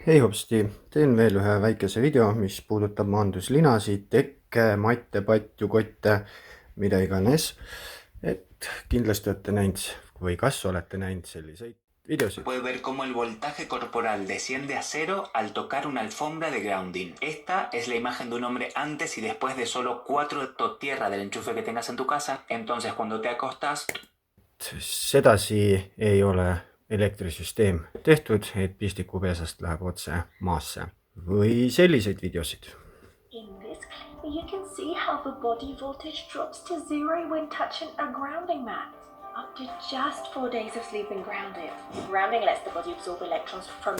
Hei hopsti, teen veel ühe väikese video, mis puudutab maanduslinasid, tekke, matte, patju, kotte, mida iganes. Et kindlasti olete näinud või kas olete näinud selliseid videosid. Puede ver cómo el voltaje corporal desciende a cero al tocar una alfombra de grounding. Esta es la imagen de un hombre antes y después de solo 4 tierra del enchufe que tengas en tu casa. Entonces cuando te acostas... Sedasi ei ole elektrisüsteem tehtud, et pistikupesast läheb otse maasse või selliseid videosid. In this clip, you can see how the body voltage drops to zero when touching a grounding mat. Up to just 4 days of sleeping grounded. Grounding lets the body absorb electrons from...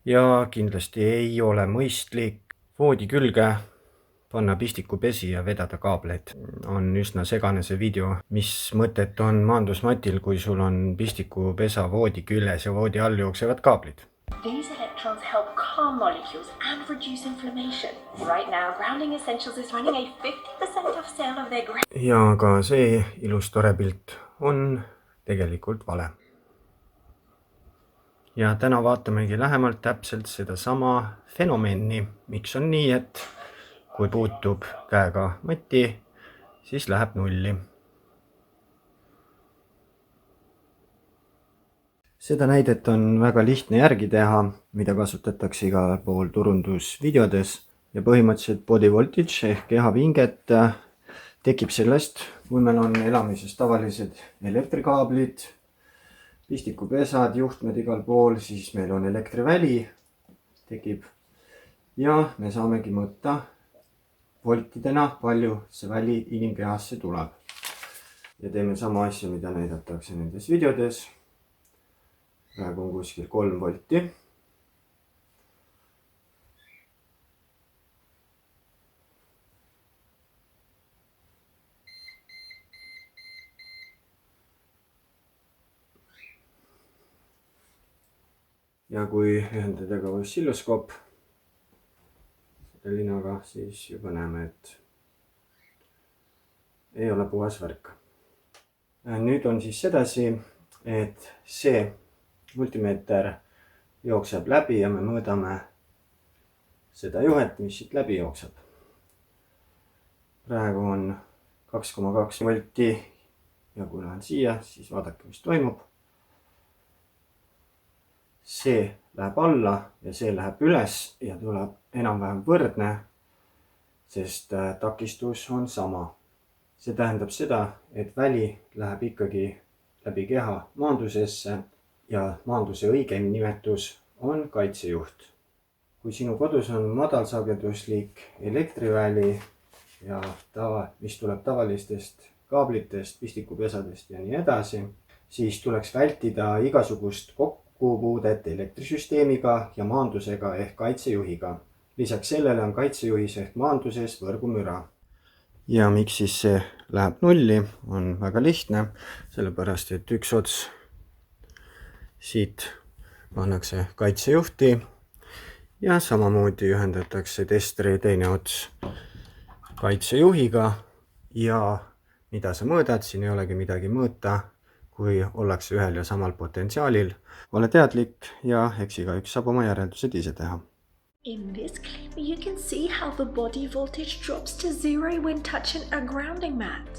Ja kindlasti ei ole mõistlik voodi külge panna pistikupesi ja vedada kaableid. On üsna segane see video, mis mõtet on maandusmatil, kui sul on pistikupesa voodi küljes ja voodi all jooksevad kaablid. These electrons help calm molecules and reduce inflammation. Right now, Grounding Essentials is running a 50% off sale of their... Ja ka see ilus tore pilt on tegelikult vale. Ja täna vaatamegi lähemalt täpselt seda sama fenomeni, miks on nii, et kui puutub käega matti, siis läheb nulli. Seda näidet on väga lihtne järgi teha, mida kasutatakse igal pool turundusvideodes ja põhimõtteliselt body voltage ehk kehavinget tekib sellest, kui meil on elamises tavalised elektrikaablid, pistikupesad, juhtmed igal pool, siis meil on elektriväli tekib ja me saamegi mõõta voltidena, palju see väli inimkehasse tuleb. Ja teeme sama asja, mida näidatakse nendes videodes. Praegu on kuskil 3 volti. Ja kui ühendada ka oscilloskoop linaga, siis juba näeme, et ei ole puhas värk. Nüüd on siis sedasi, et see multimeeter jookseb läbi ja me mõõdame seda juhet, mis siit läbi jookseb. Praegu on 2,2 volti ja kui lähen siia, siis vaadake, mis toimub. See läheb alla ja see läheb üles ja tuleb enam-vähem võrdne, sest takistus on sama. See tähendab seda, et väli läheb ikkagi läbi keha maandusesse ja maanduse õigem nimetus on kaitsejuht. Kui sinu kodus on madalsageduslik elektriväli ja mis tuleb tavalistest kaablitest, pistikupesadest ja nii edasi, siis tuleks vältida igasugust kokkupuudet elektrisüsteemiga ja maandusega ehk kaitsejuhiga. Lisaks sellele on kaitsejuhis ehk maanduses võrgumüra. Ja miks siis see läheb nulli, on väga lihtne, sellepärast et üks ots siit pannakse kaitsejuhti ja samamoodi ühendatakse testri teine ots kaitsejuhiga ja mida sa mõõdad, siin ei olegi midagi mõõta, kui ollakse ühel ja samal potentsiaalil. Ole teadlik ja eks igaüks saab oma järeldused ise teha. In this clip, you can see how the body voltage drops to zero when touching a grounding mat.